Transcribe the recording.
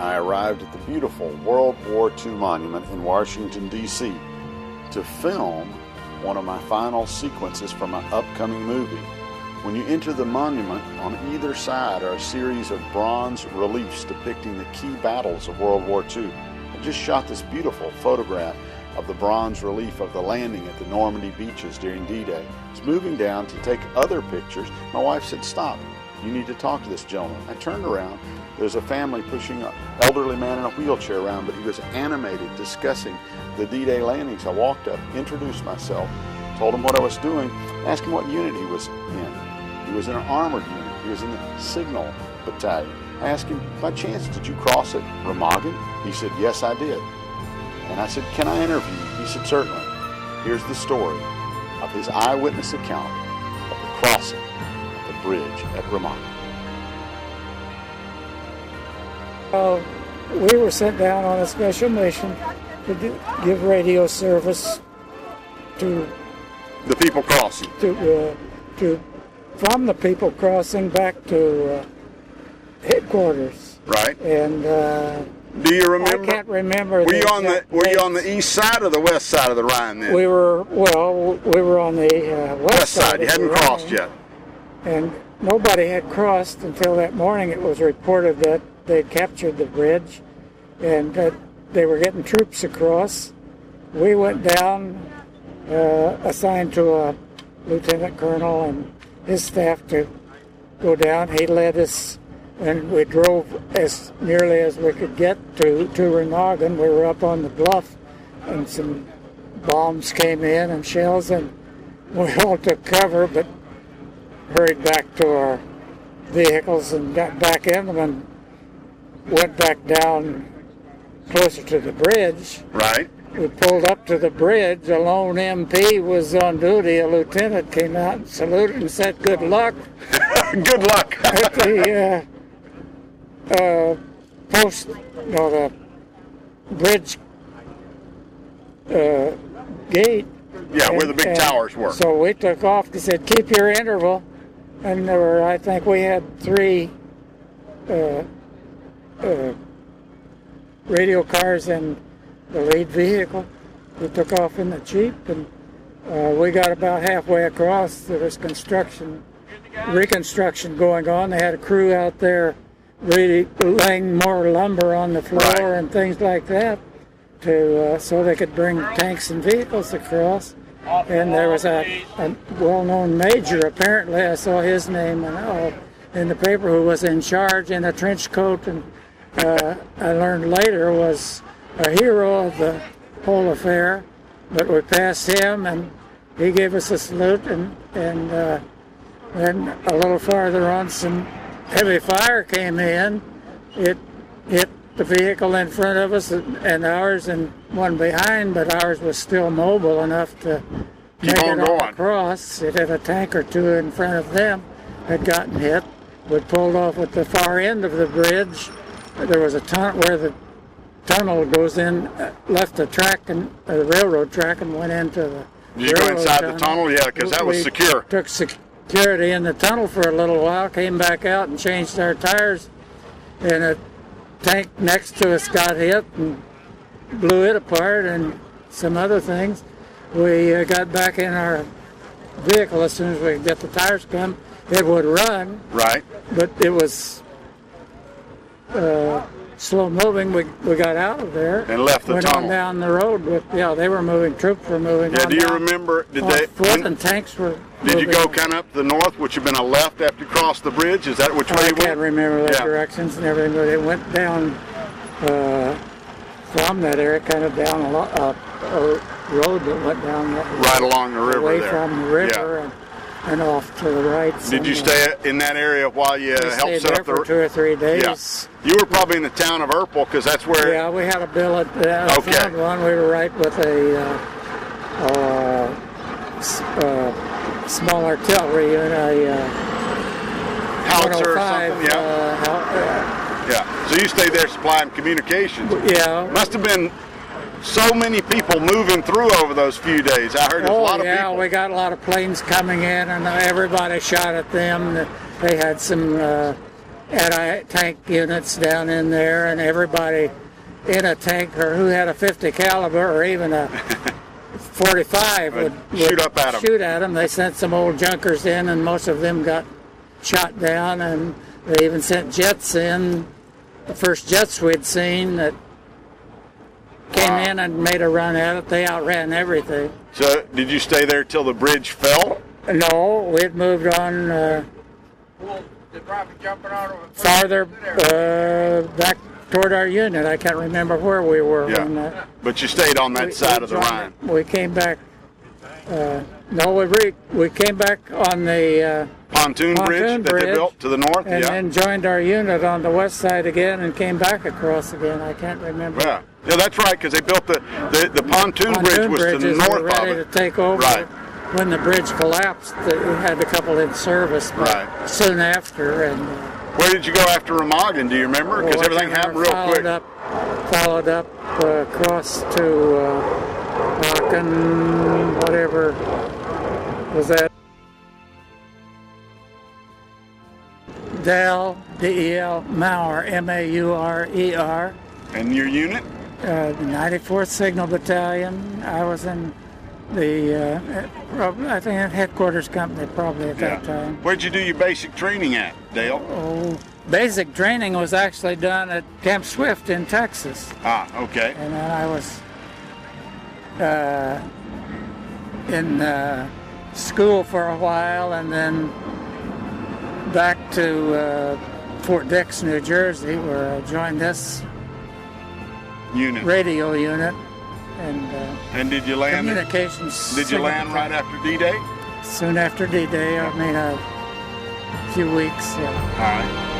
I arrived at the beautiful World War II monument in Washington, D.C. to film one of my final sequences from my upcoming movie. When you enter the monument, on either side are a series of bronze reliefs depicting the key battles of World War II. I just shot this beautiful photograph of the bronze relief of the landing at the Normandy beaches during D-Day. I was moving down to take other pictures. My wife said, "Stop, you need to talk to this gentleman." I turned around. There's a family pushing an elderly man in a wheelchair around, but he was animated, discussing the D-Day landings. I walked up, introduced myself, told him what I was doing, asked him what unit he was in. He was in an armored unit. He was in the signal battalion. I asked him, "By chance, did you cross at Remagen?" He said, "Yes, I did." And I said, "Can I interview you?" He said, "Certainly." Here's the story of his eyewitness account of the crossing of the bridge at Remagen. We were sent down on a special mission to give radio service to The people crossing. From the people crossing back to headquarters. Right. And Do you remember? I can't remember. Were you on the east side or the west side of the Rhine then? We were on the west side. You hadn't crossed yet. And nobody had crossed until that morning. It was reported that they captured the bridge and that they were getting troops across. We went down, assigned to a lieutenant colonel and his staff to go down. He led us, and we drove as nearly as we could get to Remagen. We were up on the bluff, and some bombs came in and shells, and we all took cover, but hurried back to our vehicles and got back in them and went back down closer to the bridge. Right. We pulled up to the bridge. A lone MP was on duty. A lieutenant came out and saluted and said, "Good luck." Good luck. At the post, the bridge gate. Yeah, where the big towers were. So we took off. He said, "Keep your interval." And there were, I think we had 3 radio cars in the lead vehicle. We took off in the Jeep, and we got about halfway across. There was reconstruction going on. They had a crew out there really laying more lumber on the floor and things like that so they could bring tanks and vehicles across. And there was a well-known major, apparently, I saw his name in the paper, who was in charge in a trench coat, and I learned later was a hero of the whole affair. But we passed him, and he gave us a salute, and then a little farther on, some heavy fire came in. It hit the vehicle in front of us and ours and one behind, but ours was still mobile enough to make it across. It had a tank or 2 in front of them had gotten hit. We pulled off at the far end of the bridge. There was a tunnel where the tunnel goes in, left the track and the railroad track and went into the Did you go inside the tunnel? Yeah, because that was secure. Took security in the tunnel for a little while, came back out and changed our tires, and a tank next to us got hit and blew it apart and some other things. We got back in our vehicle as soon as we could get the tires come. It would run, right, but it was slow moving. We got out of there and left the went tunnel. On down the road. They were moving. Troops were moving. Yeah, do you remember? And tanks were. Did you go kind of up to the north, which had been a left after you crossed the bridge? Is that which way you went? I can't remember the directions and everything, but it went down from that area, kind of down a road that went down right along the river away there. From the river and off to the right. Did you stay in that area while you helped set up the? For 2 or 3 days. Yeah. You were probably in the town of Erpel because that's where. Yeah, we had a billet. Found one. We were right with a small artillery unit, a howitzer or something. Yeah. So you stayed there supplying communications. Yeah. Must have been so many people moving through over those few days. I heard there's a lot of people. Yeah, we got a lot of planes coming in, and everybody shot at them. They had some anti-tank units down in there, and everybody in a tank or who had a 50 caliber or even a 45 would shoot up at them. Shoot at them. They sent some old junkers in, and most of them got shot down, and they even sent jets in. The first jets we'd seen that came in and made a run at it, they outran everything. So did you stay there till the bridge fell? No, we'd moved on farther back toward our unit. I can't remember where we were. Yeah. When, but you stayed on that side of the Rhine. We came back. We came back on the pontoon bridge that they built to the north. And then joined our unit on the west side again and came back across again. I can't remember. Yeah, that's right, because they built the pontoon bridge was to the north ready of it. to take over. Right. When the bridge collapsed, we had a couple in service, but soon after. And where did you go after Remagen? Do you remember? Because everything happened real quick. Followed up across to Aachen, whatever was that? D-E-L, Maurer, M-A-U-R-E-R. And your unit? 94th Signal Battalion. I was in the, I think at headquarters company probably at that time. Where'd you do your basic training at, Dale? Oh, basic training was actually done at Camp Swift in Texas. Ah, okay. And then I was in school for a while, and then back to Fort Dix, New Jersey, where I joined this radio unit. And did you land? Communications. Did you land right after D-Day? Soon after D-Day. I mean, a few weeks. Yeah. All right.